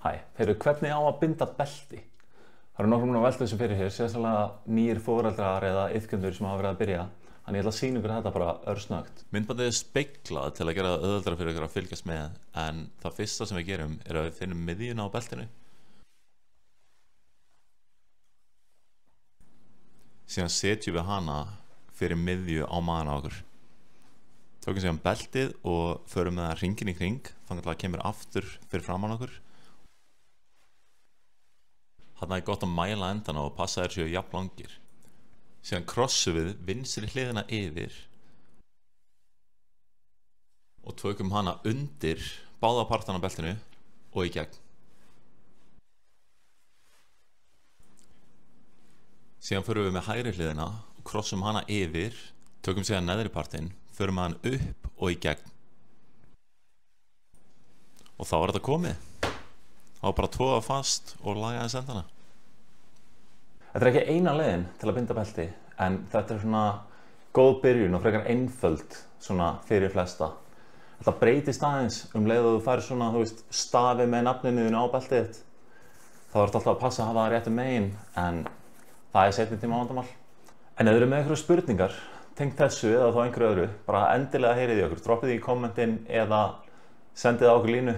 Hæ, heyrðu, hvernig á að binda belti? Það eru nokkrum að velta þessu fyrir hér, sérstaklega nýir foreldrar eða iðkendur sem hafa verið að byrja. Þannig ég ætla að sýna ykkur þetta bara örsnöggt. Myndbandið er speglað til að gera það auðveldara fyrir ykkur að fylgjast með, en það fyrsta sem við gerum er að við finnum miðjuna á beltinu. Síðan setjum við hana fyrir miðju á maðan á okkur. Tökum síðan beltið og förum með það hringinn í kring, þannig að það kemur aftur fyrir framan okkur. Þarna er gott að mæla endana og passa þér séu jafn langir. Síðan krossum við vinstri hliðina yfir og tökum hana undir báða partana á beltinu og í gegn. Síðan förum við með hægri hliðina og krossum hana yfir, tökum síðan neðri partinn, förum með hann upp og í gegn. Og þá er þetta komið. Þá er bara að toga fast og laga aðeins endana. Þetta er ekki eina leiðin til að binda belti, en þetta er svona góð byrjun og frekar einföld svona fyrir flesta. Þetta breytist aðeins leið að þú færir svona, stafi með nafninu þínu á beltið þitt. Þá ertu alltaf að passa að hafa það réttu megin, en það er seinni tíma vandamál. En ef þið eru með einhverju spurningar tengt þessu eða þá einhverju öðru, bara endilega heyrið í okkur, droppið í kommentin eða sendið á okkur línu.